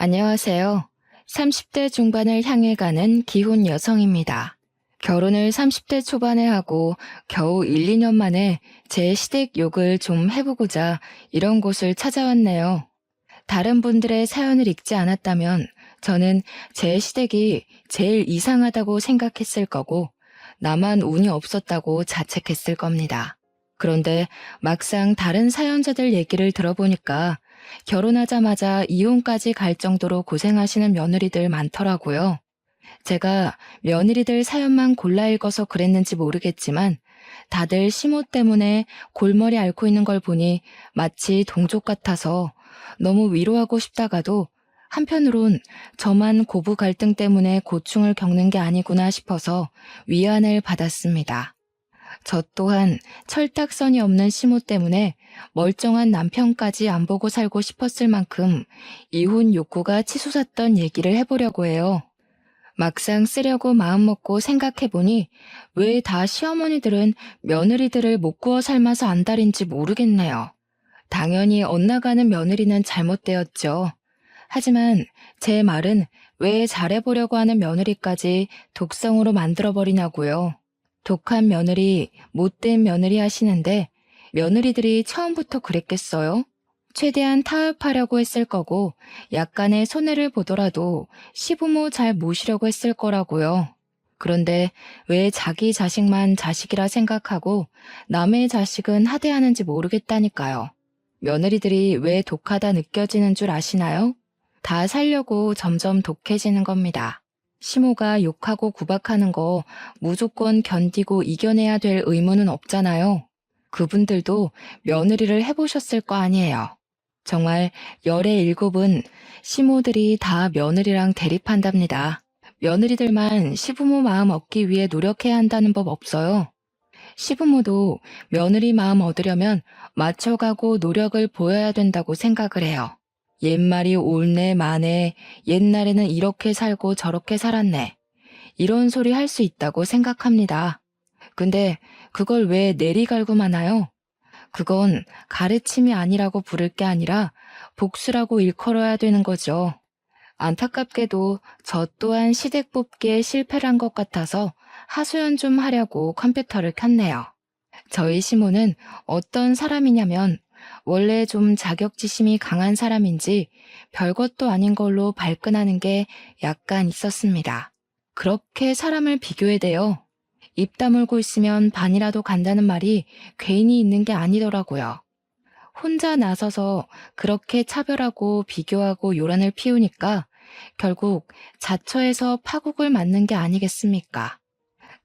안녕하세요. 30대 중반을 향해 가는 기혼 여성입니다. 결혼을 30대 초반에 하고 겨우 1, 2년 만에 제 시댁 욕을 좀 해보고자 이런 곳을 찾아왔네요. 다른 분들의 사연을 읽지 않았다면 저는 제 시댁이 제일 이상하다고 생각했을 거고 나만 운이 없었다고 자책했을 겁니다. 그런데 막상 다른 사연자들 얘기를 들어보니까 결혼하자마자 이혼까지 갈 정도로 고생하시는 며느리들 많더라고요. 제가 며느리들 사연만 골라 읽어서 그랬는지 모르겠지만 다들 시모 때문에 골머리 앓고 있는 걸 보니 마치 동족 같아서 너무 위로하고 싶다가도 한편으론 저만 고부 갈등 때문에 고충을 겪는 게 아니구나 싶어서 위안을 받았습니다. 저 또한 철딱선이 없는 시모 때문에 멀쩡한 남편까지 안 보고 살고 싶었을 만큼 이혼 욕구가 치솟았던 얘기를 해보려고 해요. 막상 쓰려고 마음먹고 생각해보니 왜 다 시어머니들은 며느리들을 못 구워 삶아서 안달인지 모르겠네요. 당연히 엇나가는 며느리는 잘못되었죠. 하지만 제 말은 왜 잘해보려고 하는 며느리까지 독성으로 만들어버리냐고요. 독한 며느리, 못된 며느리 하시는데 며느리들이 처음부터 그랬겠어요? 최대한 타협하려고 했을 거고 약간의 손해를 보더라도 시부모 잘 모시려고 했을 거라고요. 그런데 왜 자기 자식만 자식이라 생각하고 남의 자식은 하대하는지 모르겠다니까요. 며느리들이 왜 독하다 느껴지는 줄 아시나요? 다 살려고 점점 독해지는 겁니다. 시모가 욕하고 구박하는 거 무조건 견디고 이겨내야 될 의무는 없잖아요. 그분들도 며느리를 해보셨을 거 아니에요. 정말 열의 일곱은 시모들이 다 며느리랑 대립한답니다. 며느리들만 시부모 마음 얻기 위해 노력해야 한다는 법 없어요. 시부모도 며느리 마음 얻으려면 맞춰가고 노력을 보여야 된다고 생각을 해요. 옛말이 옳네 마네, 옛날에는 이렇게 살고 저렇게 살았네. 이런 소리 할 수 있다고 생각합니다. 근데 그걸 왜 내리갈구만 하요? 그건 가르침이 아니라고 부를 게 아니라 복수라고 일컬어야 되는 거죠. 안타깝게도 저 또한 시댁 뽑기에 실패를 한 것 같아서 하소연 좀 하려고 컴퓨터를 켰네요. 저희 시모는 어떤 사람이냐면 원래 좀 자격지심이 강한 사람인지 별것도 아닌 걸로 발끈하는 게 약간 있었습니다. 그렇게 사람을 비교해대요. 입 다물고 있으면 반이라도 간다는 말이 괜히 있는 게 아니더라고요. 혼자 나서서 그렇게 차별하고 비교하고 요란을 피우니까 결국 자처해서 파국을 맞는 게 아니겠습니까?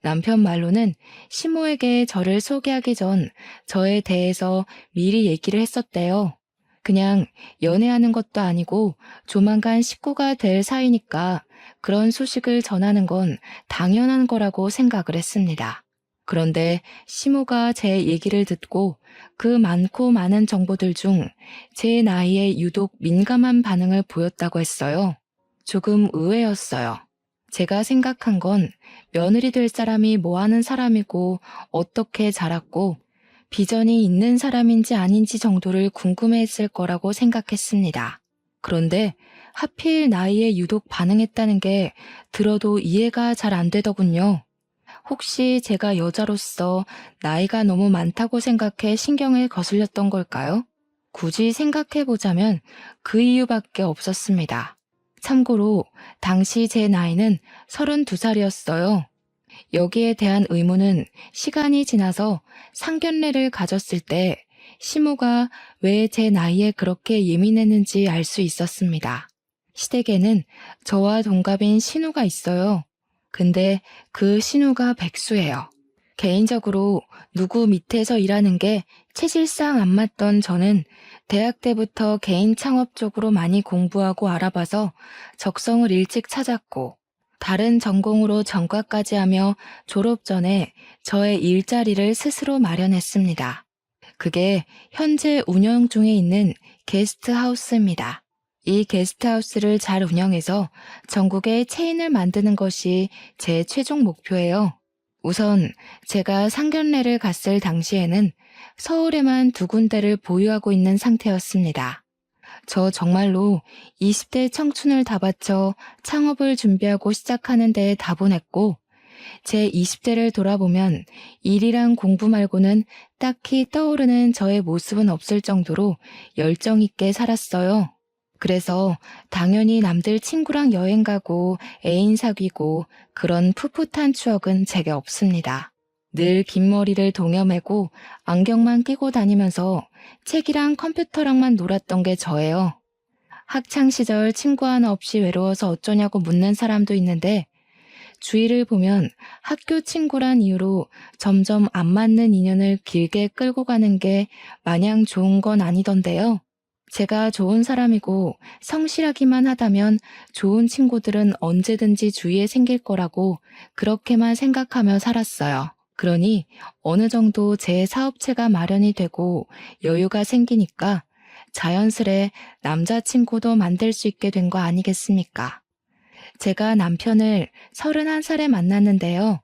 남편 말로는 시모에게 저를 소개하기 전 저에 대해서 미리 얘기를 했었대요. 그냥 연애하는 것도 아니고 조만간 식구가 될 사이니까 그런 소식을 전하는 건 당연한 거라고 생각을 했습니다. 그런데 시모가 제 얘기를 듣고 그 많고 많은 정보들 중 제 나이에 유독 민감한 반응을 보였다고 했어요. 조금 의외였어요. 제가 생각한 건 며느리 될 사람이 뭐 하는 사람이고 어떻게 자랐고 비전이 있는 사람인지 아닌지 정도를 궁금해했을 거라고 생각했습니다. 그런데 하필 나이에 유독 반응했다는 게 들어도 이해가 잘 안 되더군요. 혹시 제가 여자로서 나이가 너무 많다고 생각해 신경을 거슬렸던 걸까요? 굳이 생각해보자면 그 이유밖에 없었습니다. 참고로 당시 제 나이는 32살이었어요. 여기에 대한 의문은 시간이 지나서 상견례를 가졌을 때 시모가 왜 제 나이에 그렇게 예민했는지 알 수 있었습니다. 시댁에는 저와 동갑인 신우가 있어요. 근데 그 신우가 백수예요. 개인적으로 누구 밑에서 일하는 게 체질상 안 맞던 저는 대학 때부터 개인 창업 쪽으로 많이 공부하고 알아봐서 적성을 일찍 찾았고 다른 전공으로 전과까지 하며 졸업 전에 저의 일자리를 스스로 마련했습니다. 그게 현재 운영 중에 있는 게스트하우스입니다. 이 게스트하우스를 잘 운영해서 전국에 체인을 만드는 것이 제 최종 목표예요. 우선 제가 상견례를 갔을 당시에는 서울에만 2군데를 보유하고 있는 상태였습니다. 저 정말로 20대 청춘을 다 바쳐 창업을 준비하고 시작하는 데에 다보냈고, 제 20대를 돌아보면 일이랑 공부 말고는 딱히 떠오르는 저의 모습은 없을 정도로 열정 있게 살았어요. 그래서 당연히 남들 친구랑 여행 가고 애인 사귀고 그런 풋풋한 추억은 제게 없습니다. 늘 긴 머리를 동여매고 안경만 끼고 다니면서 책이랑 컴퓨터랑만 놀았던 게 저예요. 학창 시절 친구 하나 없이 외로워서 어쩌냐고 묻는 사람도 있는데 주위를 보면 학교 친구란 이유로 점점 안 맞는 인연을 길게 끌고 가는 게 마냥 좋은 건 아니던데요. 제가 좋은 사람이고 성실하기만 하다면 좋은 친구들은 언제든지 주위에 생길 거라고 그렇게만 생각하며 살았어요. 그러니 어느 정도 제 사업체가 마련이 되고 여유가 생기니까 자연스레 남자친구도 만들 수 있게 된 거 아니겠습니까? 제가 남편을 31살에 만났는데요.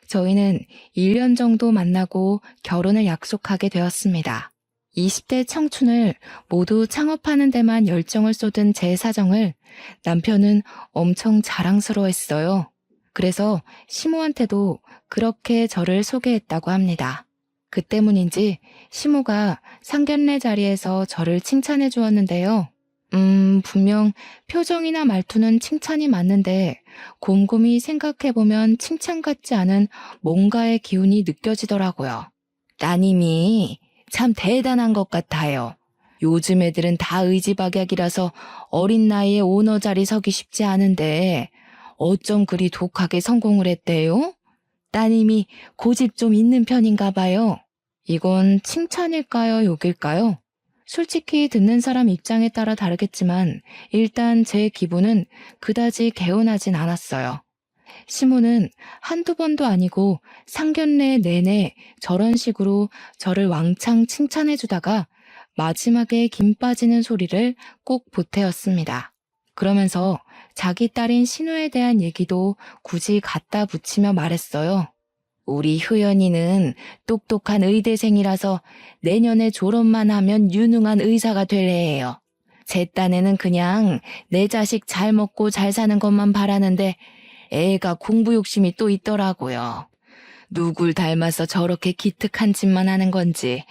저희는 1년 정도 만나고 결혼을 약속하게 되었습니다. 20대 청춘을 모두 창업하는 데만 열정을 쏟은 제 사정을 남편은 엄청 자랑스러워했어요. 그래서 시모한테도 그렇게 저를 소개했다고 합니다. 그 때문인지 시모가 상견례 자리에서 저를 칭찬해 주었는데요. 분명 표정이나 말투는 칭찬이 맞는데 곰곰이 생각해보면 칭찬 같지 않은 뭔가의 기운이 느껴지더라고요. 따님이 참 대단한 것 같아요. 요즘 애들은 다 의지박약이라서 어린 나이에 오너 자리 서기 쉽지 않은데 어쩜 그리 독하게 성공을 했대요? 따님이 고집 좀 있는 편인가 봐요. 이건 칭찬일까요, 욕일까요? 솔직히 듣는 사람 입장에 따라 다르겠지만 일단 제 기분은 그다지 개운하진 않았어요. 시모는 한두 번도 아니고 상견례 내내 저런 식으로 저를 왕창 칭찬해주다가 마지막에 김 빠지는 소리를 꼭 보태었습니다. 그러면서 자기 딸인 신우에 대한 얘기도 굳이 갖다 붙이며 말했어요. 우리 효연이는 똑똑한 의대생이라서 내년에 졸업만 하면 유능한 의사가 될 애예요. 제 딴에는 그냥 내 자식 잘 먹고 잘 사는 것만 바라는데 애가 공부 욕심이 또 있더라고요. 누굴 닮아서 저렇게 기특한 짓만 하는 건지.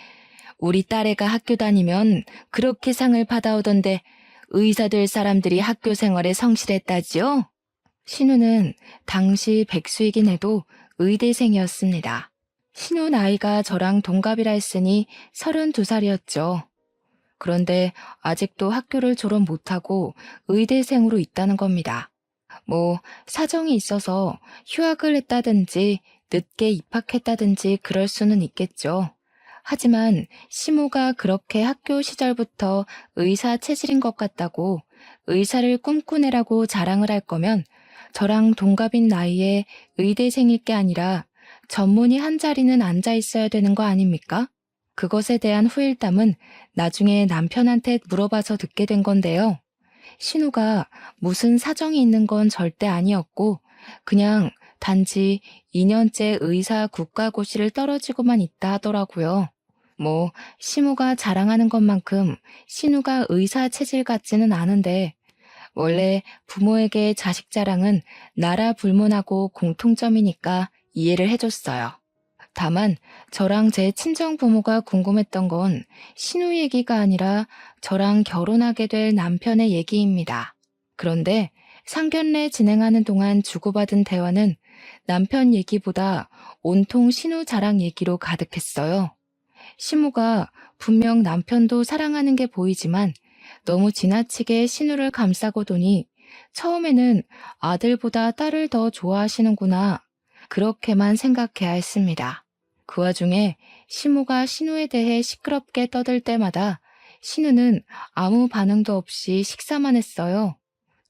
우리 딸애가 학교 다니면 그렇게 상을 받아오던데 의사 될 사람들이 학교 생활에 성실했다지요? 신우는 당시 백수이긴 해도 의대생이었습니다. 신우 나이가 저랑 동갑이라 했으니 32살이었죠. 그런데 아직도 학교를 졸업 못하고 의대생으로 있다는 겁니다. 뭐 사정이 있어서 휴학을 했다든지 늦게 입학했다든지 그럴 수는 있겠죠. 하지만 시모가 그렇게 학교 시절부터 의사 체질인 것 같다고 의사를 꿈꾸네라고 자랑을 할 거면 저랑 동갑인 나이에 의대생일 게 아니라 전문의 한 자리는 앉아 있어야 되는 거 아닙니까? 그것에 대한 후일담은 나중에 남편한테 물어봐서 듣게 된 건데요. 신우가 무슨 사정이 있는 건 절대 아니었고 그냥 단지 2년째 의사 국가고시를 떨어지고만 있다 하더라고요. 뭐 시무가 자랑하는 것만큼 신우가 의사 체질 같지는 않은데 원래 부모에게 자식 자랑은 나라 불문하고 공통점이니까 이해를 해줬어요. 다만 저랑 제 친정 부모가 궁금했던 건 신우 얘기가 아니라 저랑 결혼하게 될 남편의 얘기입니다. 그런데 상견례 진행하는 동안 주고받은 대화는 남편 얘기보다 온통 신우 자랑 얘기로 가득했어요. 시무가 분명 남편도 사랑하는 게 보이지만 너무 지나치게 신우를 감싸고도니 처음에는 아들보다 딸을 더 좋아하시는구나 그렇게만 생각해야 했습니다. 그 와중에 시무가 신우에 대해 시끄럽게 떠들 때마다 신우는 아무 반응도 없이 식사만 했어요.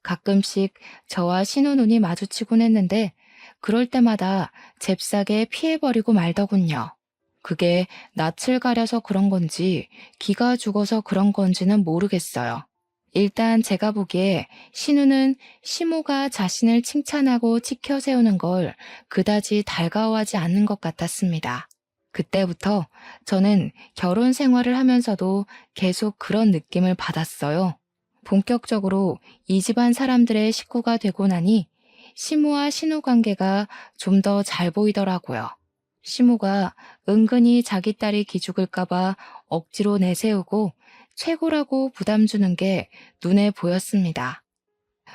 가끔씩 저와 신우 눈이 마주치곤 했는데 그럴 때마다 잽싸게 피해버리고 말더군요. 그게 낯을 가려서 그런 건지 기가 죽어서 그런 건지는 모르겠어요. 일단 제가 보기에 신우는 시모가 자신을 칭찬하고 치켜 세우는 걸 그다지 달가워하지 않는 것 같았습니다. 그때부터 저는 결혼 생활을 하면서도 계속 그런 느낌을 받았어요. 본격적으로 이 집안 사람들의 식구가 되고 나니 시무와 신우 관계가 좀 더 잘 보이더라고요. 시무가 은근히 자기 딸이 기죽을까봐 억지로 내세우고 최고라고 부담 주는 게 눈에 보였습니다.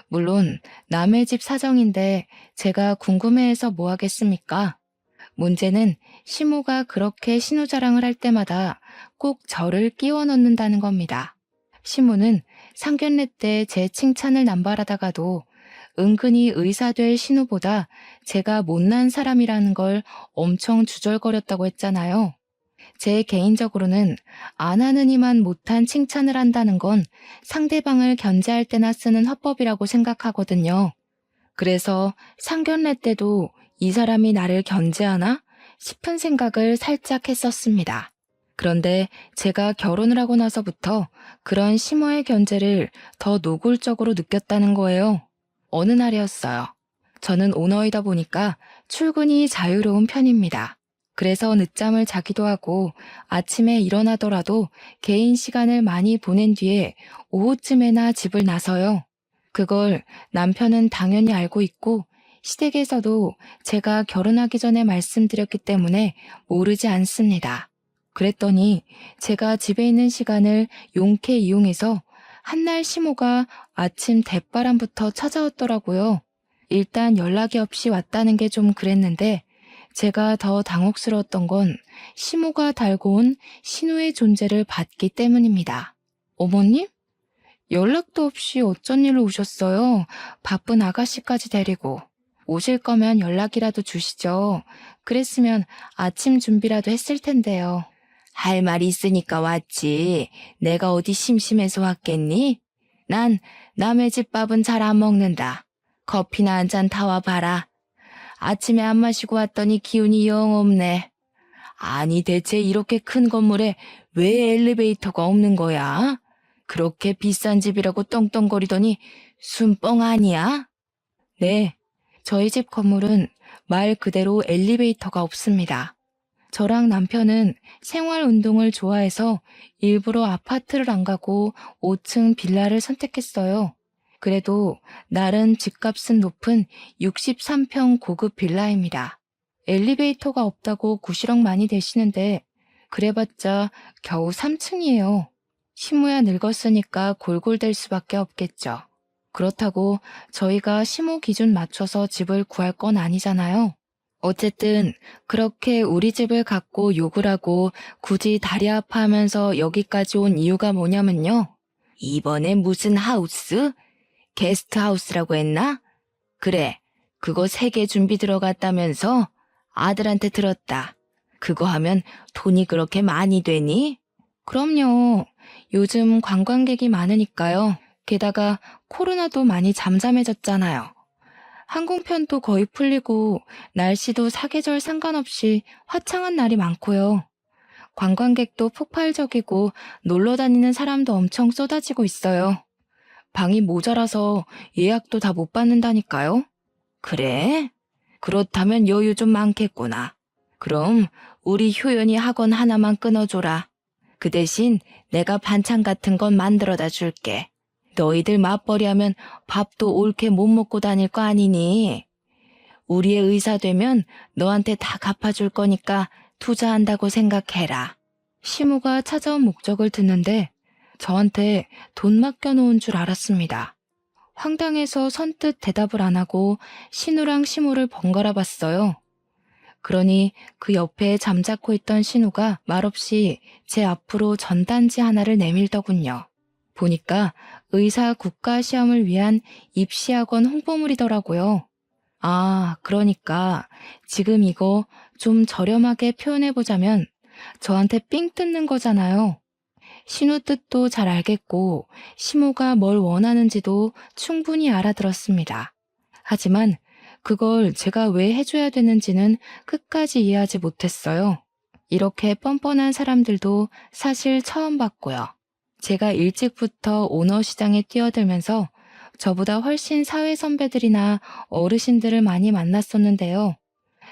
물론 남의 집 사정인데 제가 궁금해해서 뭐 하겠습니까? 문제는 시무가 그렇게 신우 자랑을 할 때마다 꼭 저를 끼워 넣는다는 겁니다. 시무는 상견례 때 제 칭찬을 남발하다가도 은근히 의사 될 신우보다 제가 못난 사람이라는 걸 엄청 주절거렸다고 했잖아요. 제 개인적으로는 안 하느니만 못한 칭찬을 한다는 건 상대방을 견제할 때나 쓰는 화법이라고 생각하거든요. 그래서 상견례 때도 이 사람이 나를 견제하나 싶은 생각을 살짝 했었습니다. 그런데 제가 결혼을 하고 나서부터 그런 심오의 견제를 더 노골적으로 느꼈다는 거예요. 어느 날이었어요. 저는 오너이다 보니까 출근이 자유로운 편입니다. 그래서 늦잠을 자기도 하고 아침에 일어나더라도 개인 시간을 많이 보낸 뒤에 오후쯤에나 집을 나서요. 그걸 남편은 당연히 알고 있고 시댁에서도 제가 결혼하기 전에 말씀드렸기 때문에 모르지 않습니다. 그랬더니 제가 집에 있는 시간을 용케 이용해서 한날 시모가 아침 대바람부터 찾아왔더라고요. 일단 연락이 없이 왔다는 게 좀 그랬는데 제가 더 당혹스러웠던 건 시모가 달고 온 신우의 존재를 봤기 때문입니다. 어머님? 연락도 없이 어쩐 일로 오셨어요? 바쁜 아가씨까지 데리고. 오실 거면 연락이라도 주시죠. 그랬으면 아침 준비라도 했을 텐데요. 할 말 있으니까 왔지. 내가 어디 심심해서 왔겠니? 난 남의 집 밥은 잘 안 먹는다. 커피나 한 잔 타와 봐라. 아침에 안 마시고 왔더니 기운이 영 없네. 아니 대체 이렇게 큰 건물에 왜 엘리베이터가 없는 거야? 그렇게 비싼 집이라고 떵떵거리더니 순뻥 아니야? 네, 저희 집 건물은 말 그대로 엘리베이터가 없습니다. 저랑 남편은 생활 운동을 좋아해서 일부러 아파트를 안 가고 5층 빌라를 선택했어요. 그래도 날은 집값은 높은 63평 고급 빌라입니다. 엘리베이터가 없다고 구시렁 많이 대시는데 그래봤자 겨우 3층이에요. 시무야 늙었으니까 골골댈 수밖에 없겠죠. 그렇다고 저희가 시무 기준 맞춰서 집을 구할 건 아니잖아요. 어쨌든 그렇게 우리 집을 갖고 욕을 하고 굳이 다리 아파하면서 여기까지 온 이유가 뭐냐면요. 이번에 무슨 하우스? 게스트하우스라고 했나? 그래, 그거 3개 준비 들어갔다면서 아들한테 들었다. 그거 하면 돈이 그렇게 많이 되니? 그럼요. 요즘 관광객이 많으니까요. 게다가 코로나도 많이 잠잠해졌잖아요. 항공편도 거의 풀리고 날씨도 사계절 상관없이 화창한 날이 많고요. 관광객도 폭발적이고 놀러 다니는 사람도 엄청 쏟아지고 있어요. 방이 모자라서 예약도 다 못 받는다니까요. 그래? 그렇다면 여유 좀 많겠구나. 그럼 우리 효연이 학원 하나만 끊어줘라. 그 대신 내가 반찬 같은 건 만들어다 줄게. 너희들 맞벌이 하면 밥도 옳게 못 먹고 다닐 거 아니니? 우리의 의사 되면 너한테 다 갚아줄 거니까 투자한다고 생각해라. 시무가 찾아온 목적을 듣는데 저한테 돈 맡겨놓은 줄 알았습니다. 황당해서 선뜻 대답을 안 하고 신우랑 시무를 번갈아 봤어요. 그러니 그 옆에 잠자코 있던 신우가 말없이 제 앞으로 전단지 하나를 내밀더군요. 보니까 의사 국가시험을 위한 입시학원 홍보물이더라고요. 아, 그러니까 지금 이거 좀 저렴하게 표현해보자면 저한테 삥 뜯는 거잖아요. 신우 뜻도 잘 알겠고 시모가 뭘 원하는지도 충분히 알아들었습니다. 하지만 그걸 제가 왜 해줘야 되는지는 끝까지 이해하지 못했어요. 이렇게 뻔뻔한 사람들도 사실 처음 봤고요. 제가 일찍부터 오너 시장에 뛰어들면서 저보다 훨씬 사회 선배들이나 어르신들을 많이 만났었는데요.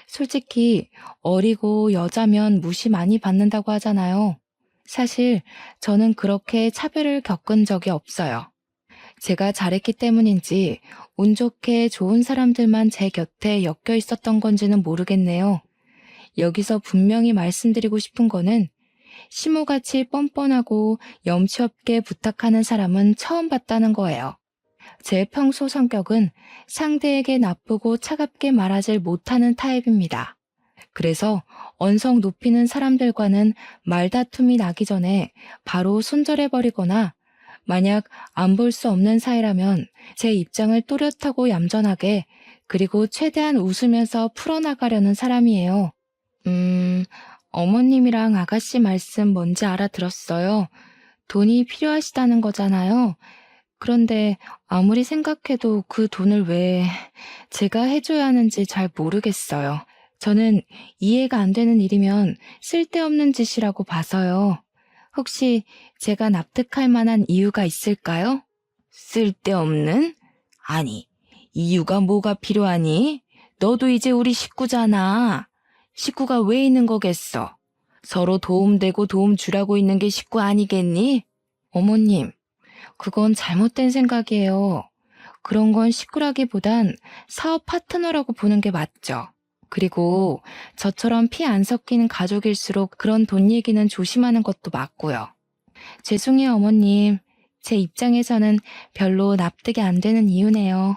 솔직히 어리고 여자면 무시 많이 받는다고 하잖아요. 사실 저는 그렇게 차별을 겪은 적이 없어요. 제가 잘했기 때문인지 운 좋게 좋은 사람들만 제 곁에 엮여 있었던 건지는 모르겠네요. 여기서 분명히 말씀드리고 싶은 거는 시무같이 뻔뻔하고 염치 없게 부탁하는 사람은 처음 봤다는 거예요. 제 평소 성격은 상대에게 나쁘고 차갑게 말하질 못하는 타입입니다. 그래서 언성 높이는 사람들과는 말다툼이 나기 전에 바로 손절해버리거나 만약 안 볼 수 없는 사이라면 제 입장을 또렷하고 얌전하게 그리고 최대한 웃으면서 풀어나가려는 사람이에요. 어머님이랑 아가씨 말씀 뭔지 알아들었어요. 돈이 필요하시다는 거잖아요. 그런데 아무리 생각해도 그 돈을 왜 제가 해줘야 하는지 잘 모르겠어요. 저는 이해가 안 되는 일이면 쓸데없는 짓이라고 봐서요. 혹시 제가 납득할 만한 이유가 있을까요? 쓸데없는? 아니, 이유가 뭐가 필요하니? 너도 이제 우리 식구잖아. 식구가 왜 있는 거겠어? 서로 도움되고 도움 주라고 있는 게 식구 아니겠니? 어머님, 그건 잘못된 생각이에요. 그런 건 식구라기보단 사업 파트너라고 보는 게 맞죠. 그리고 저처럼 피 안 섞이는 가족일수록 그런 돈 얘기는 조심하는 것도 맞고요. 죄송해요, 어머님. 제 입장에서는 별로 납득이 안 되는 이유네요.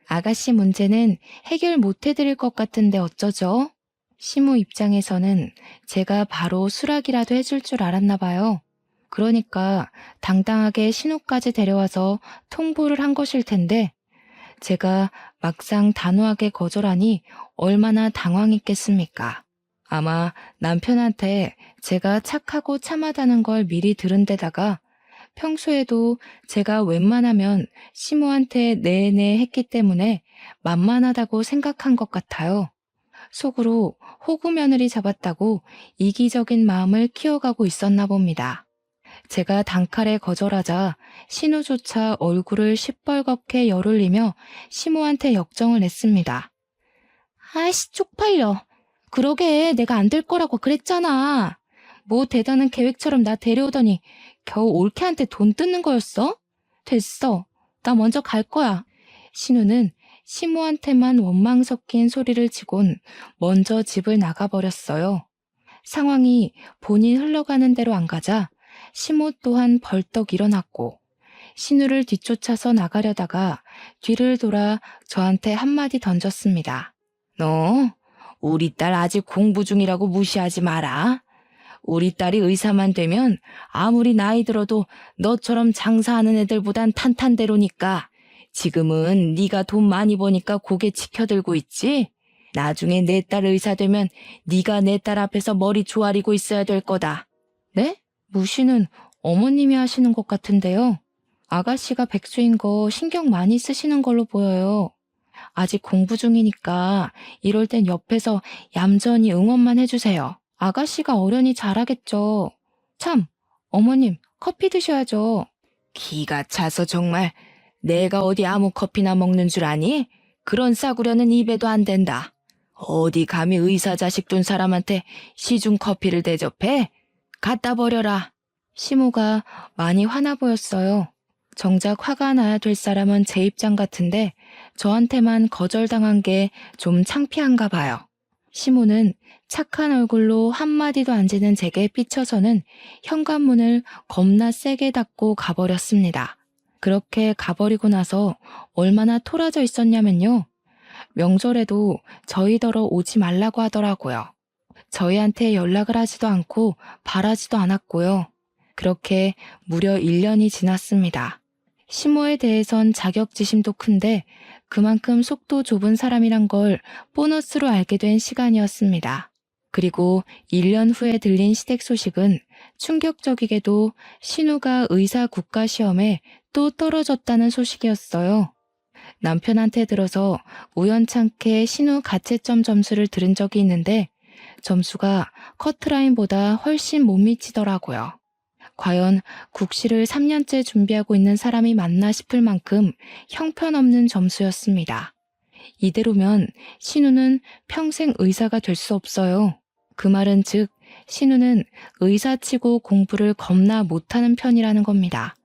아가씨 문제는 해결 못 해드릴 것 같은데 어쩌죠? 시무 입장에서는 제가 바로 수락이라도 해줄 줄 알았나 봐요. 그러니까 당당하게 신우까지 데려와서 통보를 한 것일 텐데 제가 막상 단호하게 거절하니 얼마나 당황했겠습니까? 아마 남편한테 제가 착하고 참하다는 걸 미리 들은 데다가 평소에도 제가 웬만하면 시모한테 네네 했기 때문에 만만하다고 생각한 것 같아요. 속으로 호구 며느리 잡았다고 이기적인 마음을 키워가고 있었나 봅니다. 제가 단칼에 거절하자 신우조차 얼굴을 시뻘겋게 열올리며 시모한테 역정을 냈습니다. 아이씨, 쪽팔려. 그러게 내가 안 될 거라고 그랬잖아. 뭐 대단한 계획처럼 나 데려오더니 겨우 올케한테 돈 뜯는 거였어? 됐어. 나 먼저 갈 거야. 신우는 시모한테만 원망 섞인 소리를 치곤 먼저 집을 나가버렸어요. 상황이 본인 흘러가는 대로 안 가자 시모 또한 벌떡 일어났고 신우를 뒤쫓아서 나가려다가 뒤를 돌아 저한테 한마디 던졌습니다. 너 우리 딸 아직 공부 중이라고 무시하지 마라. 우리 딸이 의사만 되면 아무리 나이 들어도 너처럼 장사하는 애들보단 탄탄대로니까 지금은 네가 돈 많이 버니까 고개 치켜들고 있지? 나중에 내 딸 의사 되면 네가 내 딸 앞에서 머리 조아리고 있어야 될 거다. 네? 무시는 어머님이 하시는 것 같은데요. 아가씨가 백수인 거 신경 많이 쓰시는 걸로 보여요. 아직 공부 중이니까 이럴 땐 옆에서 얌전히 응원만 해주세요. 아가씨가 어련히 잘하겠죠. 참, 어머님 커피 드셔야죠. 기가 차서 정말 내가 어디 아무 커피나 먹는 줄 아니? 그런 싸구려는 입에도 안 된다. 어디 감히 의사 자식 둔 사람한테 시중 커피를 대접해? 갖다 버려라. 시모가 많이 화나 보였어요. 정작 화가 나야 될 사람은 제 입장 같은데 저한테만 거절당한 게 좀 창피한가 봐요. 시모는 착한 얼굴로 한마디도 안 지는 제게 삐쳐서는 현관문을 겁나 세게 닫고 가버렸습니다. 그렇게 가버리고 나서 얼마나 토라져 있었냐면요. 명절에도 저희더러 오지 말라고 하더라고요. 저희한테 연락을 하지도 않고 바라지도 않았고요. 그렇게 무려 1년이 지났습니다. 시모에 대해선 자격지심도 큰데 그만큼 속도 좁은 사람이란 걸 보너스로 알게 된 시간이었습니다. 그리고 1년 후에 들린 시댁 소식은 충격적이게도 신우가 의사 국가시험에 또 떨어졌다는 소식이었어요. 남편한테 들어서 우연찮게 신우 가채점 점수를 들은 적이 있는데 점수가 커트라인보다 훨씬 못 미치더라고요. 과연 국시를 3년째 준비하고 있는 사람이 맞나 싶을 만큼 형편없는 점수였습니다. 이대로면 신우는 평생 의사가 될 수 없어요. 그 말은 즉 신우는 의사치고 공부를 겁나 못하는 편이라는 겁니다.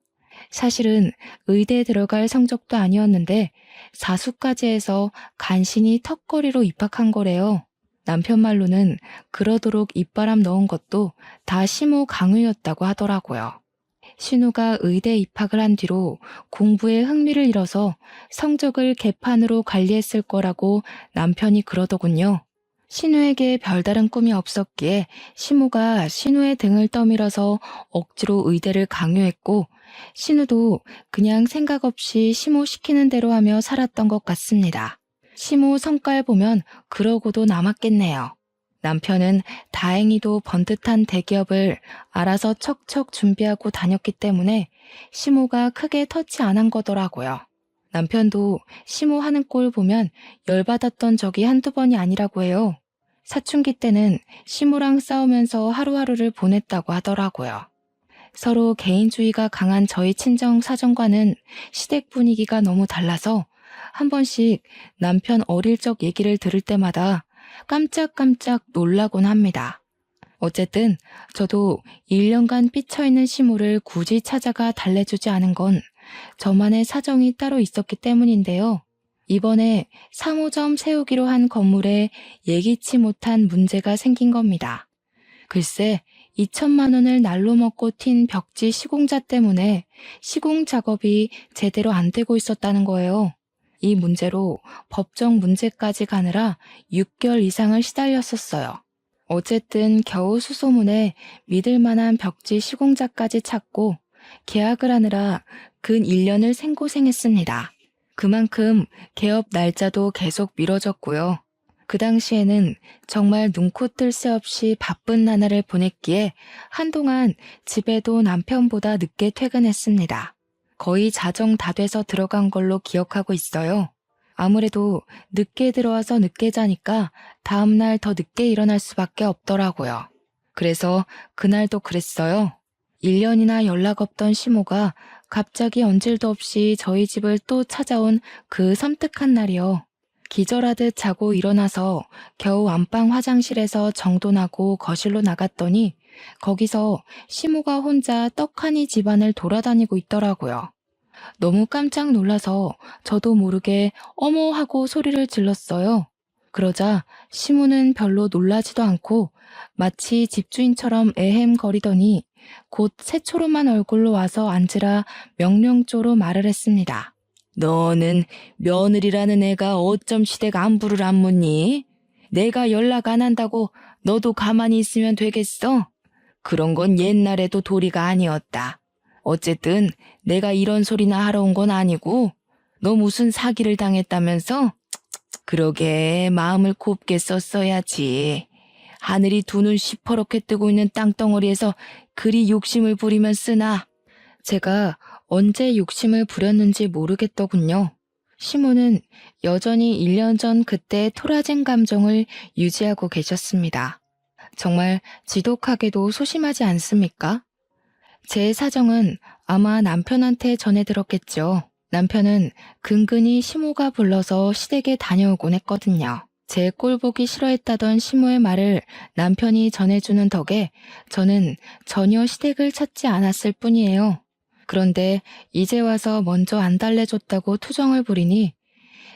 사실은 의대에 들어갈 성적도 아니었는데 사수까지 해서 간신히 턱걸이로 입학한 거래요. 남편 말로는 그러도록 입바람 넣은 것도 다 시모 강요였다고 하더라고요. 신우가 의대 입학을 한 뒤로 공부에 흥미를 잃어서 성적을 개판으로 관리했을 거라고 남편이 그러더군요. 신우에게 별다른 꿈이 없었기에 시모가 신우의 등을 떠밀어서 억지로 의대를 강요했고 신우도 그냥 생각 없이 시모 시키는 대로 하며 살았던 것 같습니다. 시모 성깔 보면 그러고도 남았겠네요. 남편은 다행히도 번듯한 대기업을 알아서 척척 준비하고 다녔기 때문에 시모가 크게 터치 안 한 거더라고요. 남편도 시모 하는 꼴 보면 열받았던 적이 한두 번이 아니라고 해요. 사춘기 때는 시모랑 싸우면서 하루하루를 보냈다고 하더라고요. 서로 개인주의가 강한 저희 친정 사정과는 시댁 분위기가 너무 달라서 한 번씩 남편 어릴 적 얘기를 들을 때마다 깜짝깜짝 놀라곤 합니다. 어쨌든 저도 1년간 삐쳐있는 시모를 굳이 찾아가 달래주지 않은 건 저만의 사정이 따로 있었기 때문인데요. 이번에 3호점 세우기로 한 건물에 예기치 못한 문제가 생긴 겁니다. 글쎄 2천만 원을 날로 먹고 튄 벽지 시공자 때문에 시공 작업이 제대로 안 되고 있었다는 거예요. 이 문제로 법정 문제까지 가느라 6개월 이상을 시달렸었어요. 어쨌든 겨우 수소문에 믿을 만한 벽지 시공자까지 찾고 계약을 하느라 근 1년을 생고생했습니다. 그만큼 개업 날짜도 계속 미뤄졌고요. 그 당시에는 정말 눈코 뜰 새 없이 바쁜 나날을 보냈기에 한동안 집에도 남편보다 늦게 퇴근했습니다. 거의 자정 다 돼서 들어간 걸로 기억하고 있어요. 아무래도 늦게 들어와서 늦게 자니까 다음날 더 늦게 일어날 수밖에 없더라고요. 그래서 그날도 그랬어요. 1년이나 연락 없던 시모가 갑자기 언질도 없이 저희 집을 또 찾아온 그 섬뜩한 날이요. 기절하듯 자고 일어나서 겨우 안방 화장실에서 정돈하고 거실로 나갔더니 거기서 시모가 혼자 떡하니 집안을 돌아다니고 있더라고요. 너무 깜짝 놀라서 저도 모르게 어머 하고 소리를 질렀어요. 그러자 시모는 별로 놀라지도 않고 마치 집주인처럼 에헴거리더니 곧 새초롬한 얼굴로 와서 앉으라 명령조로 말을 했습니다. 너는 며느리라는 애가 어쩜 시댁 안부를 안 묻니? 내가 연락 안 한다고 너도 가만히 있으면 되겠어? 그런 건 옛날에도 도리가 아니었다. 어쨌든 내가 이런 소리나 하러 온 건 아니고 너 무슨 사기를 당했다면서? 그러게 마음을 곱게 썼어야지. 하늘이 두 눈 시퍼렇게 뜨고 있는 땅덩어리에서 그리 욕심을 부리면 쓰나? 제가 언제 욕심을 부렸는지 모르겠더군요. 시모는 여전히 1년 전 그때의 토라진 감정을 유지하고 계셨습니다. 정말 지독하게도 소심하지 않습니까? 제 사정은 아마 남편한테 전해 들었겠죠. 남편은 근근히 시모가 불러서 시댁에 다녀오곤 했거든요. 제 꼴 보기 싫어했다던 시모의 말을 남편이 전해주는 덕에 저는 전혀 시댁을 찾지 않았을 뿐이에요. 그런데 이제 와서 먼저 안 달래줬다고 투정을 부리니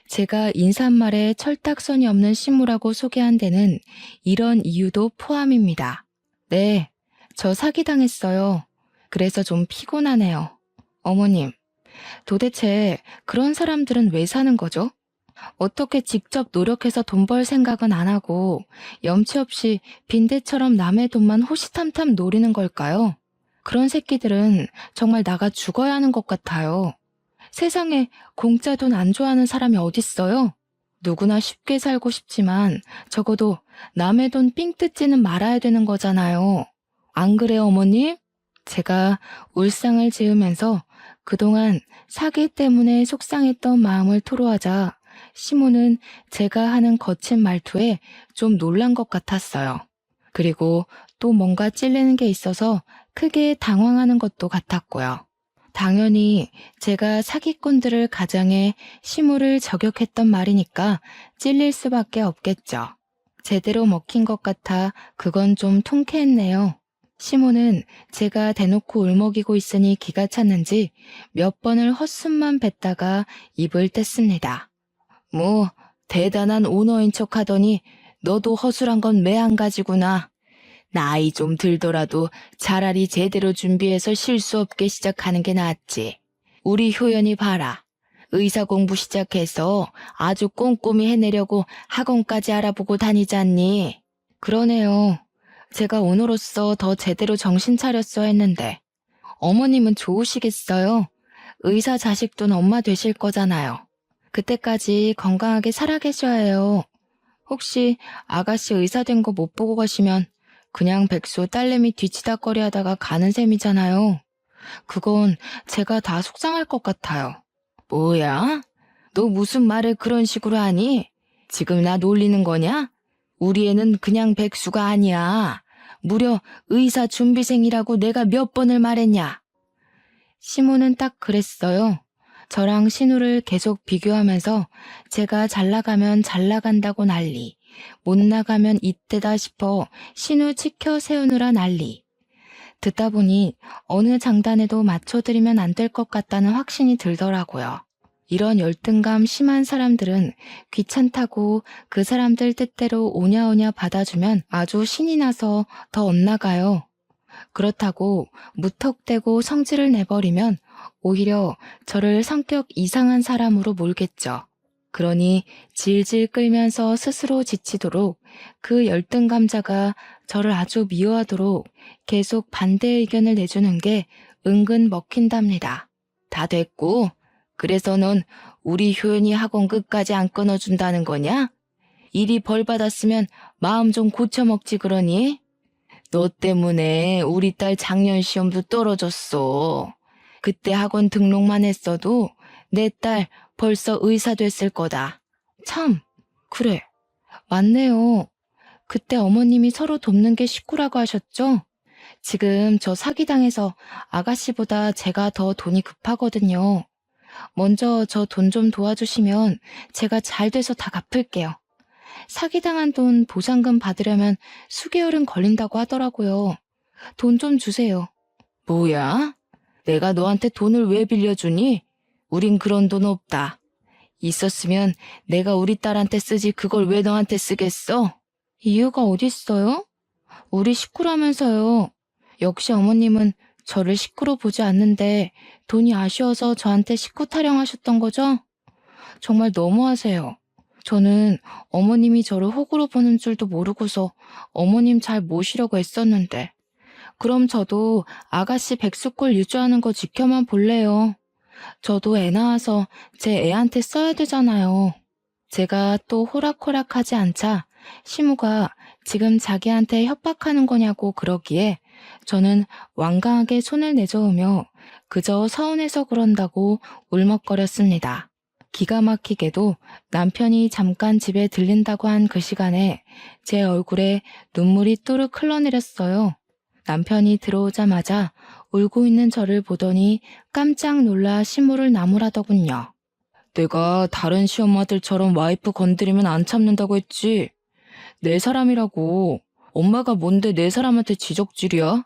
제가 인사말에 철딱선이 없는 시모라고 소개한 데는 이런 이유도 포함입니다. 네, 저 사기당했어요. 그래서 좀 피곤하네요. 어머님, 도대체 그런 사람들은 왜 사는 거죠? 어떻게 직접 노력해서 돈 벌 생각은 안 하고 염치 없이 빈대처럼 남의 돈만 호시탐탐 노리는 걸까요? 그런 새끼들은 정말 나가 죽어야 하는 것 같아요. 세상에 공짜 돈 안 좋아하는 사람이 어딨어요? 누구나 쉽게 살고 싶지만 적어도 남의 돈 삥 뜯지는 말아야 되는 거잖아요. 안 그래요, 어머님? 제가 울상을 지으면서 그동안 사기 때문에 속상했던 마음을 토로하자 시모는 제가 하는 거친 말투에 좀 놀란 것 같았어요. 그리고 또 뭔가 찔리는 게 있어서 크게 당황하는 것도 같았고요. 당연히 제가 사기꾼들을 가장해 시무를 저격했던 말이니까 찔릴 수밖에 없겠죠. 제대로 먹힌 것 같아 그건 좀 통쾌했네요. 시모는 제가 대놓고 울먹이고 있으니 기가 찼는지 몇 번을 헛숨만 뱉다가 입을 뗐습니다. 뭐 대단한 오너인 척 하더니 너도 허술한 건 매한 가지구나. 나이 좀 들더라도 차라리 제대로 준비해서 실수 없게 시작하는 게 낫지. 우리 효연이 봐라. 의사 공부 시작해서 아주 꼼꼼히 해내려고 학원까지 알아보고 다니잖니. 그러네요. 제가 오늘로써 더 제대로 정신 차렸어야 했는데. 어머님은 좋으시겠어요? 의사 자식 둔 엄마 되실 거잖아요. 그때까지 건강하게 살아 계셔야 해요. 혹시 아가씨 의사 된 거 못 보고 가시면 그냥 백수 딸내미 뒤치다꺼리 하다가 가는 셈이잖아요. 그건 제가 다 속상할 것 같아요. 뭐야? 너 무슨 말을 그런 식으로 하니? 지금 나 놀리는 거냐? 우리 애는 그냥 백수가 아니야. 무려 의사 준비생이라고 내가 몇 번을 말했냐? 시모는 딱 그랬어요. 저랑 신우를 계속 비교하면서 제가 잘 나가면 잘 나간다고 난리, 못 나가면 이때다 싶어 신우 치켜 세우느라 난리. 듣다 보니 어느 장단에도 맞춰드리면 안 될 것 같다는 확신이 들더라고요. 이런 열등감 심한 사람들은 귀찮다고 그 사람들 뜻대로 오냐오냐 받아주면 아주 신이 나서 더 엇나가요. 그렇다고 무턱대고 성질을 내버리면 오히려 저를 성격 이상한 사람으로 몰겠죠. 그러니 질질 끌면서 스스로 지치도록 그 열등 감자가 저를 아주 미워하도록 계속 반대 의견을 내주는 게 은근 먹힌답니다. 다 됐고, 그래서 넌 우리 효연이 학원 끝까지 안 끊어준다는 거냐? 일이 벌 받았으면 마음 좀 고쳐먹지 그러니? 너 때문에 우리 딸 작년 시험도 떨어졌어. 그때 학원 등록만 했어도 내 딸 벌써 의사 됐을 거다. 참, 그래. 맞네요. 그때 어머님이 서로 돕는 게 식구라고 하셨죠? 지금 저 사기당해서 아가씨보다 제가 더 돈이 급하거든요. 먼저 저 돈 좀 도와주시면 제가 잘 돼서 다 갚을게요. 사기당한 돈 보상금 받으려면 수개월은 걸린다고 하더라고요. 돈 좀 주세요. 뭐야? 내가 너한테 돈을 왜 빌려주니? 우린 그런 돈 없다. 있었으면 내가 우리 딸한테 쓰지 그걸 왜 너한테 쓰겠어? 이유가 어딨어요? 우리 식구라면서요. 역시 어머님은 저를 식구로 보지 않는데 돈이 아쉬워서 저한테 식구 타령하셨던 거죠? 정말 너무하세요. 저는 어머님이 저를 호구로 보는 줄도 모르고서 어머님 잘 모시려고 애썼는데. 그럼 저도 아가씨 백수꼴 유지하는 거 지켜만 볼래요. 저도 애 낳아서 제 애한테 써야 되잖아요. 제가 또 호락호락하지 않자 시무가 지금 자기한테 협박하는 거냐고 그러기에 저는 완강하게 손을 내저으며 그저 서운해서 그런다고 울먹거렸습니다. 기가 막히게도 남편이 잠깐 집에 들린다고 한 그 시간에 제 얼굴에 눈물이 또르륵 흘러내렸어요. 남편이 들어오자마자 울고 있는 저를 보더니 깜짝 놀라 시무를 나무라더군요. 내가 다른 시엄마들처럼 와이프 건드리면 안 참는다고 했지. 내 사람이라고. 엄마가 뭔데 내 사람한테 지적질이야?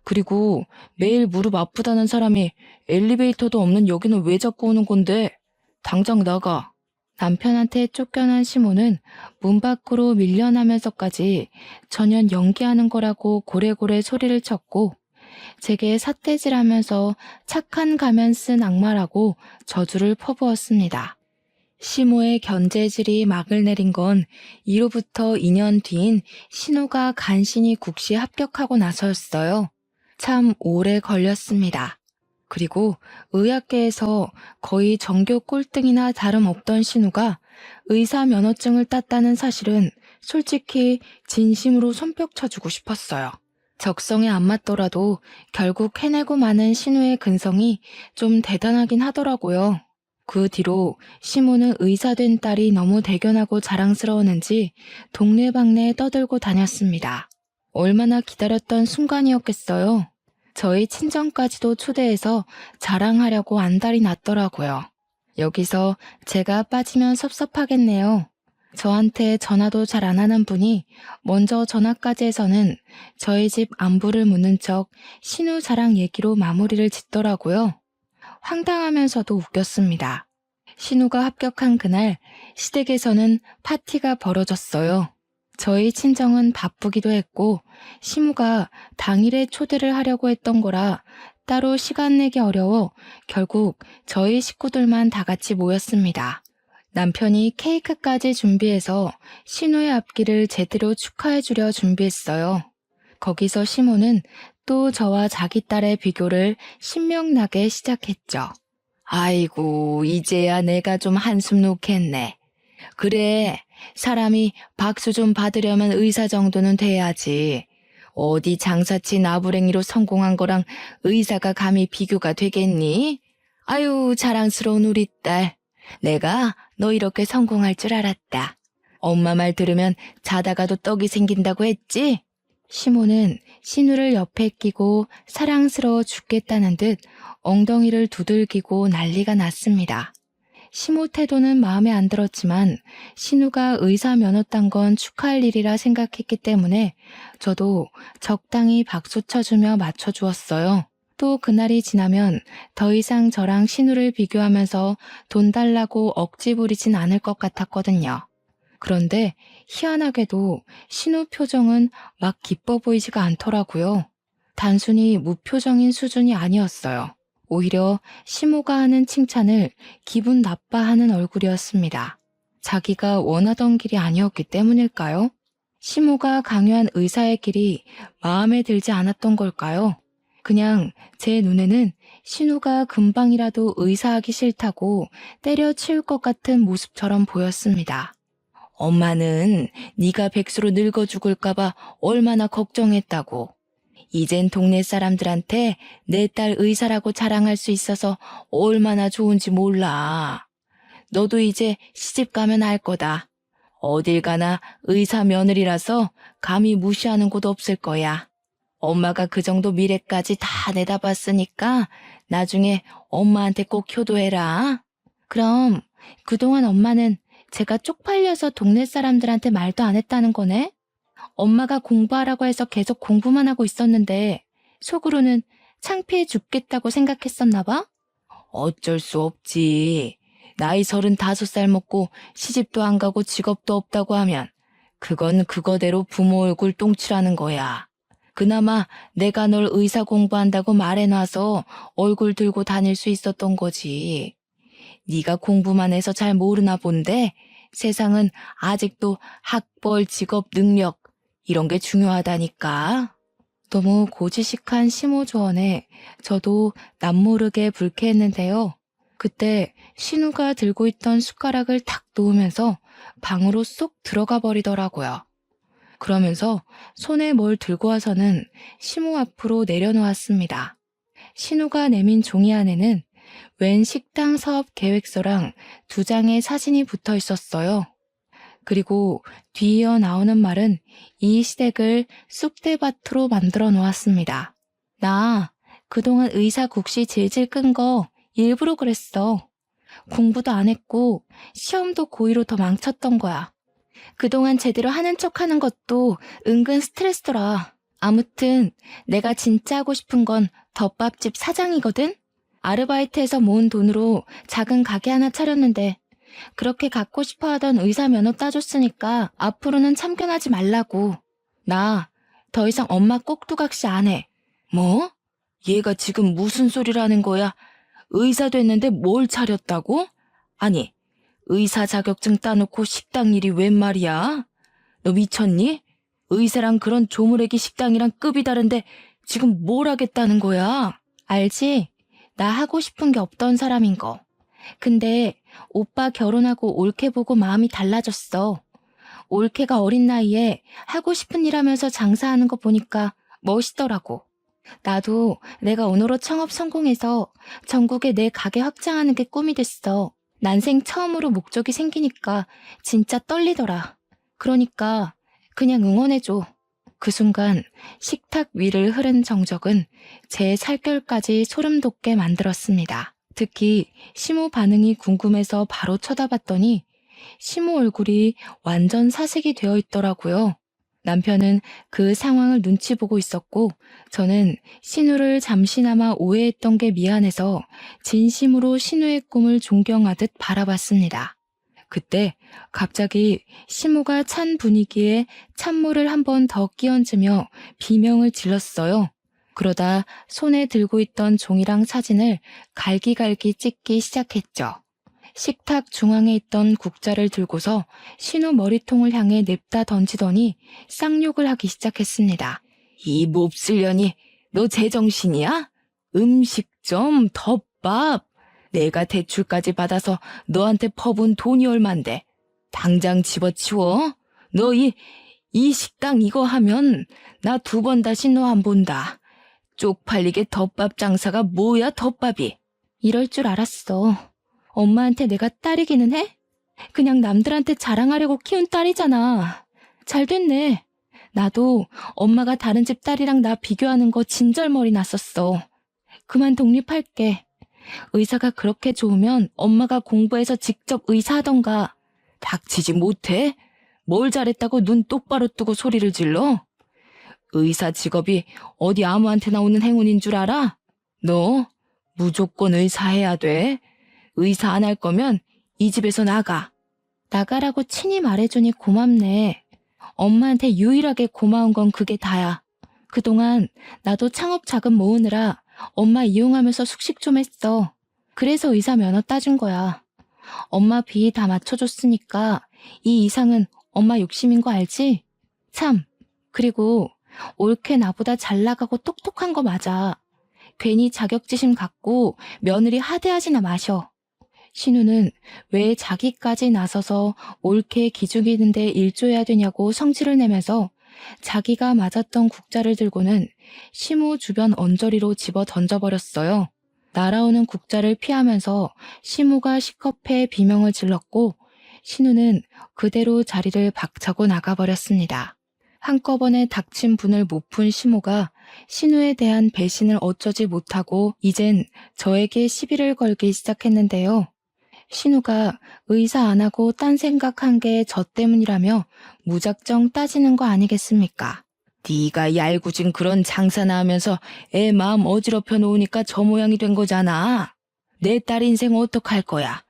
그리고 매일 무릎 아프다는 사람이 엘리베이터도 없는 여기는 왜 자꾸 오는 건데? 당장 나가. 남편한테 쫓겨난 시모는 문 밖으로 밀려나면서까지 전혀 연기하는 거라고 고래고래 소리를 쳤고 제게 삿대질하면서 착한 가면 쓴 악마라고 저주를 퍼부었습니다. 시모의 견제질이 막을 내린 건 이로부터 2년 뒤인 신우가 간신히 국시에 합격하고 나서였어요. 참 오래 걸렸습니다. 그리고 의학계에서 거의 전교 꼴등이나 다름없던 신우가 의사 면허증을 땄다는 사실은 솔직히 진심으로 손뼉 쳐주고 싶었어요. 적성에 안 맞더라도 결국 해내고 마는 신우의 근성이 좀 대단하긴 하더라고요. 그 뒤로 시모는 의사 된 딸이 너무 대견하고 자랑스러웠는지 동네방네 떠들고 다녔습니다. 얼마나 기다렸던 순간이었겠어요. 저희 친정까지도 초대해서 자랑하려고 안달이 났더라고요. 여기서 제가 빠지면 섭섭하겠네요. 저한테 전화도 잘 안 하는 분이 먼저 전화까지 해서는 저희 집 안부를 묻는 척 신우 자랑 얘기로 마무리를 짓더라고요. 황당하면서도 웃겼습니다. 신우가 합격한 그날 시댁에서는 파티가 벌어졌어요. 저희 친정은 바쁘기도 했고 시무가 당일에 초대를 하려고 했던 거라 따로 시간 내기 어려워 결국 저희 식구들만 다 같이 모였습니다. 남편이 케이크까지 준비해서 신우의 앞길을 제대로 축하해주려 준비했어요. 거기서 시모는 또 저와 자기 딸의 비교를 신명나게 시작했죠. 아이고, 이제야 내가 좀 한숨 놓겠네. 그래, 사람이 박수 좀 받으려면 의사 정도는 돼야지. 어디 장사치 나부랭이로 성공한 거랑 의사가 감히 비교가 되겠니? 아유, 자랑스러운 우리 딸. 내가 너 이렇게 성공할 줄 알았다. 엄마 말 들으면 자다가도 떡이 생긴다고 했지? 시모는 신우를 옆에 끼고 사랑스러워 죽겠다는 듯 엉덩이를 두들기고 난리가 났습니다. 시모 태도는 마음에 안 들었지만 신우가 의사 면허 딴 건 축하할 일이라 생각했기 때문에 저도 적당히 박수 쳐주며 맞춰주었어요. 또 그날이 지나면 더 이상 저랑 신우를 비교하면서 돈 달라고 억지 부리진 않을 것 같았거든요. 그런데 희한하게도 신우 표정은 막 기뻐 보이지가 않더라고요. 단순히 무표정인 수준이 아니었어요. 오히려 시모가 하는 칭찬을 기분 나빠하는 얼굴이었습니다. 자기가 원하던 길이 아니었기 때문일까요? 시모가 강요한 의사의 길이 마음에 들지 않았던 걸까요? 그냥 제 눈에는 신우가 금방이라도 의사하기 싫다고 때려치울 것 같은 모습처럼 보였습니다. 엄마는 네가 백수로 늙어 죽을까봐 얼마나 걱정했다고. 이젠 동네 사람들한테 내 딸 의사라고 자랑할 수 있어서 얼마나 좋은지 몰라. 너도 이제 시집 가면 알 거다. 어딜 가나 의사 며느리라서 감히 무시하는 곳 없을 거야. 엄마가 그 정도 미래까지 다 내다봤으니까 나중에 엄마한테 꼭 효도해라. 그럼 그동안 엄마는 제가 쪽팔려서 동네 사람들한테 말도 안 했다는 거네? 엄마가 공부하라고 해서 계속 공부만 하고 있었는데 속으로는 창피해 죽겠다고 생각했었나 봐? 어쩔 수 없지. 나이 35살 먹고 시집도 안 가고 직업도 없다고 하면 그건 그거대로 부모 얼굴 똥칠하는 거야. 그나마 내가 널 의사 공부한다고 말해놔서 얼굴 들고 다닐 수 있었던 거지. 네가 공부만 해서 잘 모르나 본데 세상은 아직도 학벌, 직업, 능력 이런 게 중요하다니까. 너무 고지식한 시모 조언에 저도 남모르게 불쾌했는데요. 그때 신우가 들고 있던 숟가락을 탁 놓으면서 방으로 쏙 들어가 버리더라고요. 그러면서 손에 뭘 들고 와서는 시모 앞으로 내려놓았습니다. 신우가 내민 종이 안에는 웬 식당 사업 계획서랑 2장의 사진이 붙어 있었어요. 그리고 뒤이어 나오는 말은 이 시댁을 쑥대밭으로 만들어 놓았습니다. 나 그동안 의사 국시 질질 끈 거 일부러 그랬어. 공부도 안 했고 시험도 고의로 더 망쳤던 거야. 그동안 제대로 하는 척하는 것도 은근 스트레스더라. 아무튼 내가 진짜 하고 싶은 건 덮밥집 사장이거든? 아르바이트해서 모은 돈으로 작은 가게 하나 차렸는데 그렇게 갖고 싶어 하던 의사 면허 따줬으니까 앞으로는 참견하지 말라고. 나 더 이상 엄마 꼭두각시 안 해. 뭐? 얘가 지금 무슨 소리라는 거야? 의사 됐는데 뭘 차렸다고? 아니, 의사 자격증 따놓고 식당 일이 웬 말이야? 너 미쳤니? 의사랑 그런 조무래기 식당이랑 급이 다른데 지금 뭘 하겠다는 거야? 알지? 나 하고 싶은 게 없던 사람인 거. 근데 오빠 결혼하고 올케 보고 마음이 달라졌어. 올케가 어린 나이에 하고 싶은 일 하면서 장사하는 거 보니까 멋있더라고. 나도 내가 오너로 창업 성공해서 전국에 내 가게 확장하는 게 꿈이 됐어. 난생 처음으로 목적이 생기니까 진짜 떨리더라. 그러니까 그냥 응원해줘. 그 순간 식탁 위를 흐른 정적은 제 살결까지 소름 돋게 만들었습니다. 특히 시모 반응이 궁금해서 바로 쳐다봤더니 시모 얼굴이 완전 사색이 되어 있더라고요. 남편은 그 상황을 눈치 보고 있었고 저는 신우를 잠시나마 오해했던 게 미안해서 진심으로 신우의 꿈을 존경하듯 바라봤습니다. 그때 갑자기 시모가 찬 분위기에 찬물을 한 번 더 끼얹으며 비명을 질렀어요. 그러다 손에 들고 있던 종이랑 사진을 갈기갈기 찍기 시작했죠. 식탁 중앙에 있던 국자를 들고서 신우 머리통을 향해 냅다 던지더니 쌍욕을 하기 시작했습니다. 이 몹쓸년이 너 제정신이야? 음식점, 덮밥. 내가 대출까지 받아서 너한테 퍼본 돈이 얼만데. 당장 집어치워. 너 이 식당 이거 하면 나 2번 다시 너 안 본다. 쪽팔리게 덮밥 장사가 뭐야 덮밥이. 이럴 줄 알았어. 엄마한테 내가 딸이기는 해? 그냥 남들한테 자랑하려고 키운 딸이잖아. 잘 됐네. 나도 엄마가 다른 집 딸이랑 나 비교하는 거 진절머리 났었어. 그만 독립할게. 의사가 그렇게 좋으면 엄마가 공부해서 직접 의사하던가. 닥치지 못해? 뭘 잘했다고 눈 똑바로 뜨고 소리를 질러? 의사 직업이 어디 아무한테나 오는 행운인 줄 알아? 너 무조건 의사해야 돼. 의사 안 할 거면 이 집에서 나가. 나가라고 친히 말해주니 고맙네. 엄마한테 유일하게 고마운 건 그게 다야. 그동안 나도 창업 자금 모으느라 엄마 이용하면서 숙식 좀 했어. 그래서 의사 면허 따준 거야. 엄마 비 다 맞춰줬으니까 이 이상은 엄마 욕심인 거 알지? 참, 그리고 올케 나보다 잘 나가고 똑똑한 거 맞아. 괜히 자격지심 갖고 며느리 하대하지나 마셔. 신우는 왜 자기까지 나서서 올케 기죽이는데 일조해야 되냐고 성질을 내면서 자기가 맞았던 국자를 들고는 시모 주변 언저리로 집어 던져버렸어요. 날아오는 국자를 피하면서 시모가 시커패 비명을 질렀고 신우는 그대로 자리를 박차고 나가버렸습니다. 한꺼번에 닥친 분을 못 푼 시모가 신우에 대한 배신을 어쩌지 못하고 이젠 저에게 시비를 걸기 시작했는데요. 신우가 의사 안 하고 딴 생각한 게 저 때문이라며 무작정 따지는 거 아니겠습니까? 네가 얄궂은 그런 장사나 하면서 애 마음 어지럽혀 놓으니까 저 모양이 된 거잖아. 내 딸 인생 어떡할 거야?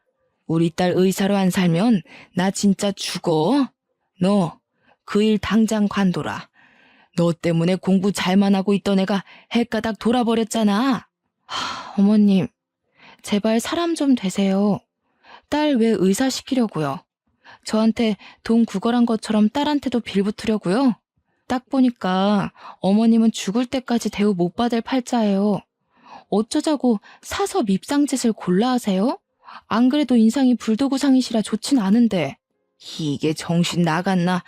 우리 딸 의사로 안 살면 나 진짜 죽어. 너 그 일 당장 관둬라. 너 때문에 공부 잘만 하고 있던 애가 헷가닥 돌아버렸잖아. 어머님, 제발 사람 좀 되세요. 딸 왜 의사 시키려고요? 저한테 돈 구걸한 것처럼 딸한테도 빌붙으려고요? 딱 보니까 어머님은 죽을 때까지 대우 못 받을 팔자예요. 어쩌자고 사서 밉상짓을 골라 하세요? 안 그래도 인상이 불도구상이시라 좋진 않은데. 이게 정신 나갔나?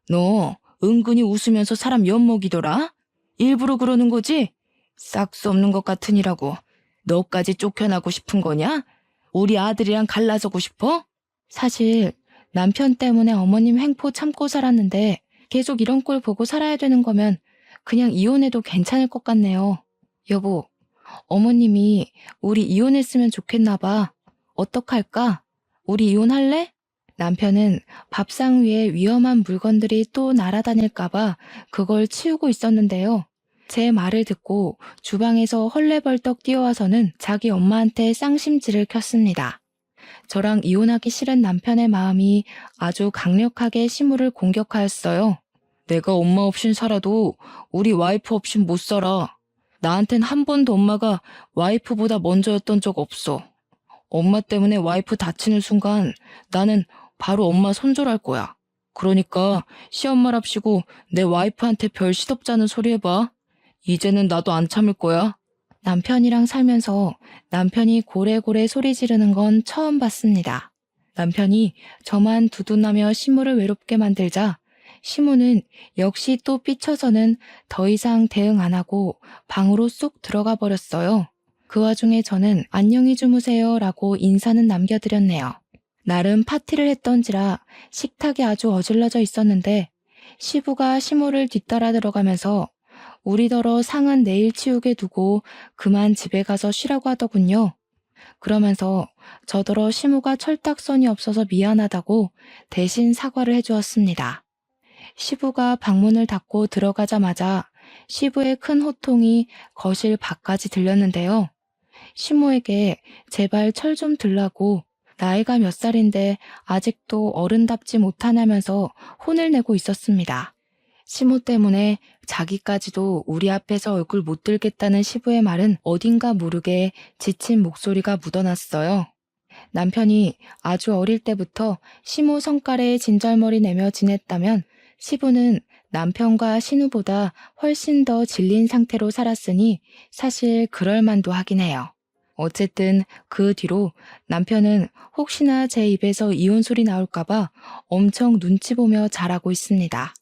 너 은근히 웃으면서 사람 엿먹이더라? 일부러 그러는 거지? 싹 수 없는 것 같으니라고. 너까지 쫓겨나고 싶은 거냐? 우리 아들이랑 갈라서고 싶어? 사실 남편 때문에 어머님 횡포 참고 살았는데 계속 이런 꼴 보고 살아야 되는 거면 그냥 이혼해도 괜찮을 것 같네요. 여보, 어머님이 우리 이혼했으면 좋겠나 봐. 어떡할까? 우리 이혼할래? 남편은 밥상 위에 위험한 물건들이 또 날아다닐까봐 그걸 치우고 있었는데요. 제 말을 듣고 주방에서 헐레벌떡 뛰어와서는 자기 엄마한테 쌍심지를 켰습니다. 저랑 이혼하기 싫은 남편의 마음이 아주 강력하게 시무를 공격하였어요. 내가 엄마 없인 살아도 우리 와이프 없인 못 살아. 나한텐 한 번도 엄마가 와이프보다 먼저였던 적 없어. 엄마 때문에 와이프 다치는 순간 나는 바로 엄마 손절할 거야. 그러니까 시엄마랍시고 내 와이프한테 별 시덥잖은 소리 해봐. 이제는 나도 안 참을 거야. 남편이랑 살면서 남편이 고래고래 소리 지르는 건 처음 봤습니다. 남편이 저만 두둔하며 시무를 외롭게 만들자 시무는 역시 또 삐쳐서는 더 이상 대응 안 하고 방으로 쏙 들어가 버렸어요. 그 와중에 저는 안녕히 주무세요 라고 인사는 남겨드렸네요. 나름 파티를 했던지라 식탁이 아주 어질러져 있었는데 시부가 시모를 뒤따라 들어가면서 우리더러 상은 내일 치우게 두고 그만 집에 가서 쉬라고 하더군요. 그러면서 저더러 시모가 철딱선이 없어서 미안하다고 대신 사과를 해주었습니다. 시부가 방문을 닫고 들어가자마자 시부의 큰 호통이 거실 밖까지 들렸는데요. 시모에게 제발 철 좀 들라고 나이가 몇 살인데 아직도 어른답지 못하냐면서 혼을 내고 있었습니다. 시모 때문에 자기까지도 우리 앞에서 얼굴 못 들겠다는 시부의 말은 어딘가 모르게 지친 목소리가 묻어났어요. 남편이 아주 어릴 때부터 시모 성깔에 진절머리 내며 지냈다면 시부는 남편과 신우보다 훨씬 더 질린 상태로 살았으니 사실 그럴 만도 하긴 해요. 어쨌든 그 뒤로 남편은 혹시나 제 입에서 이혼 소리 나올까봐 엄청 눈치 보며 자라고 있습니다.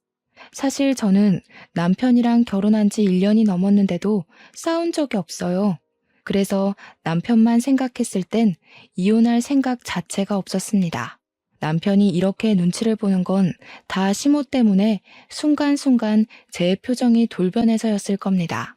사실 저는 남편이랑 결혼한 지 1년이 넘었는데도 싸운 적이 없어요. 그래서 남편만 생각했을 땐 이혼할 생각 자체가 없었습니다. 남편이 이렇게 눈치를 보는 건 다 시모 때문에 순간순간 제 표정이 돌변해서였을 겁니다.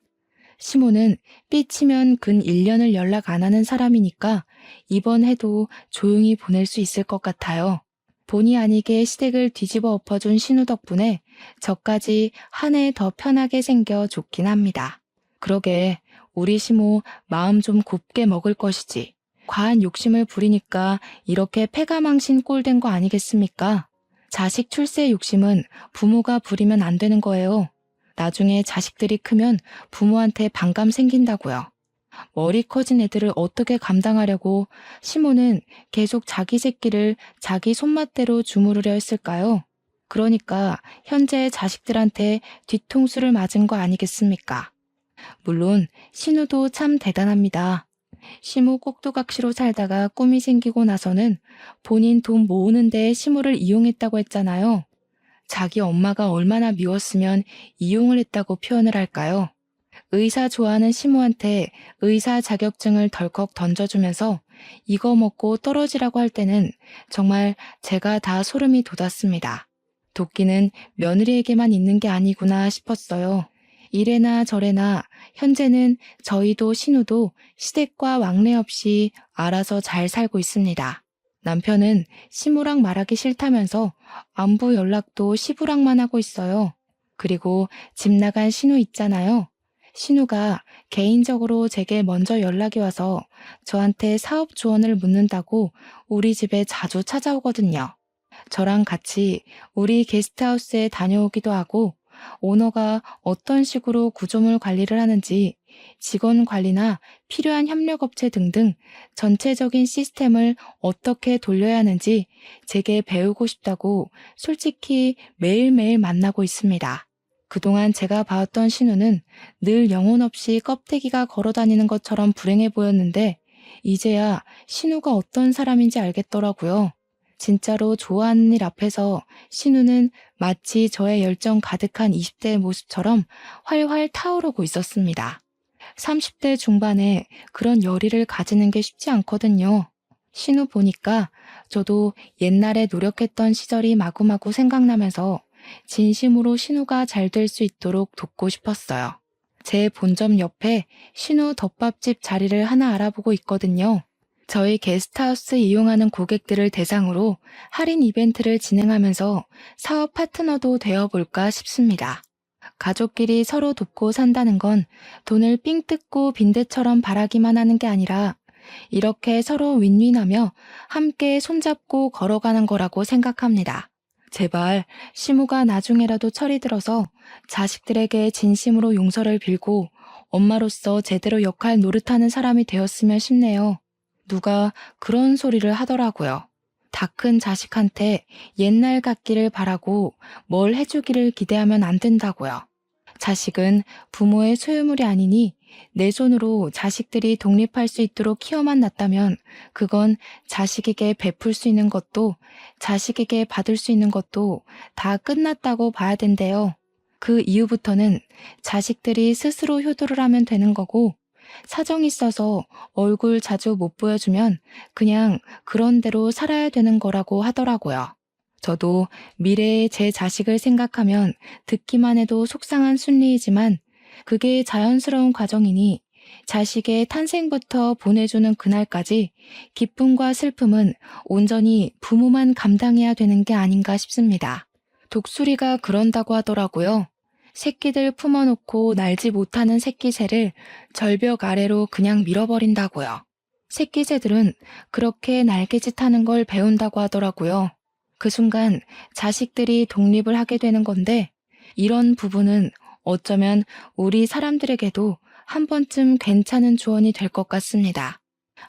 시모는 삐치면 근 1년을 연락 안 하는 사람이니까 이번 해도 조용히 보낼 수 있을 것 같아요. 본의 아니게 시댁을 뒤집어 엎어준 신우 덕분에 저까지 한 해 더 편하게 생겨 좋긴 합니다. 그러게 우리 시모 마음 좀 곱게 먹을 것이지. 과한 욕심을 부리니까 이렇게 패가망신 꼴된 거 아니겠습니까? 자식 출세 욕심은 부모가 부리면 안 되는 거예요. 나중에 자식들이 크면 부모한테 반감 생긴다고요. 머리 커진 애들을 어떻게 감당하려고 시모는 계속 자기 새끼를 자기 손맛대로 주무르려 했을까요? 그러니까 현재 자식들한테 뒤통수를 맞은 거 아니겠습니까? 물론 신우도 참 대단합니다. 시모 꼭두각시로 살다가 꿈이 생기고 나서는 본인 돈 모으는 데 시모를 이용했다고 했잖아요. 자기 엄마가 얼마나 미웠으면 이용을 했다고 표현을 할까요? 의사 좋아하는 시모한테 의사 자격증을 덜컥 던져주면서 이거 먹고 떨어지라고 할 때는 정말 제가 다 소름이 돋았습니다. 도끼는 며느리에게만 있는 게 아니구나 싶었어요. 이래나 저래나 현재는 저희도 신우도 시댁과 왕래 없이 알아서 잘 살고 있습니다. 남편은 시모랑 말하기 싫다면서 안부 연락도 시부랑만 하고 있어요. 그리고 집 나간 신우 있잖아요. 신우가 개인적으로 제게 먼저 연락이 와서 저한테 사업 조언을 묻는다고 우리 집에 자주 찾아오거든요. 저랑 같이 우리 게스트하우스에 다녀오기도 하고 오너가 어떤 식으로 구조물 관리를 하는지 직원 관리나 필요한 협력업체 등등 전체적인 시스템을 어떻게 돌려야 하는지 제게 배우고 싶다고 솔직히 매일매일 만나고 있습니다. 그동안 제가 봐왔던 신우는 늘 영혼 없이 껍데기가 걸어다니는 것처럼 불행해 보였는데 이제야 신우가 어떤 사람인지 알겠더라고요. 진짜로 좋아하는 일 앞에서 신우는 마치 저의 열정 가득한 20대의 모습처럼 활활 타오르고 있었습니다. 30대 중반에 그런 열의를 가지는 게 쉽지 않거든요. 신우 보니까 저도 옛날에 노력했던 시절이 마구마구 생각나면서 진심으로 신우가 잘 될 수 있도록 돕고 싶었어요. 제 본점 옆에 신우 덮밥집 자리를 하나 알아보고 있거든요. 저희 게스트하우스 이용하는 고객들을 대상으로 할인 이벤트를 진행하면서 사업 파트너도 되어볼까 싶습니다. 가족끼리 서로 돕고 산다는 건 돈을 삥 뜯고 빈대처럼 바라기만 하는 게 아니라 이렇게 서로 윈윈하며 함께 손잡고 걸어가는 거라고 생각합니다. 제발 시무가 나중에라도 철이 들어서 자식들에게 진심으로 용서를 빌고 엄마로서 제대로 역할 노릇하는 사람이 되었으면 싶네요. 누가 그런 소리를 하더라고요. 다 큰 자식한테 옛날 같기를 바라고 뭘 해주기를 기대하면 안 된다고요. 자식은 부모의 소유물이 아니니 내 손으로 자식들이 독립할 수 있도록 키워만 놨다면 그건 자식에게 베풀 수 있는 것도 자식에게 받을 수 있는 것도 다 끝났다고 봐야 된대요. 그 이후부터는 자식들이 스스로 효도를 하면 되는 거고 사정 있어서 얼굴 자주 못 보여주면 그냥 그런 대로 살아야 되는 거라고 하더라고요. 저도 미래의 제 자식을 생각하면 듣기만 해도 속상한 순리이지만 그게 자연스러운 과정이니 자식의 탄생부터 보내주는 그날까지 기쁨과 슬픔은 온전히 부모만 감당해야 되는 게 아닌가 싶습니다. 독수리가 그런다고 하더라고요. 새끼들 품어놓고 날지 못하는 새끼새를 절벽 아래로 그냥 밀어버린다고요. 새끼새들은 그렇게 날개짓 하는 걸 배운다고 하더라고요. 그 순간 자식들이 독립을 하게 되는 건데 이런 부분은 어쩌면 우리 사람들에게도 한 번쯤 괜찮은 조언이 될 것 같습니다.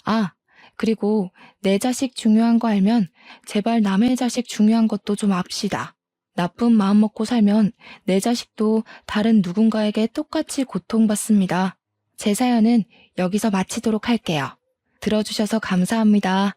아, 그리고 내 자식 중요한 거 알면 제발 남의 자식 중요한 것도 좀 압시다. 나쁜 마음 먹고 살면 내 자식도 다른 누군가에게 똑같이 고통받습니다. 제 사연은 여기서 마치도록 할게요. 들어주셔서 감사합니다.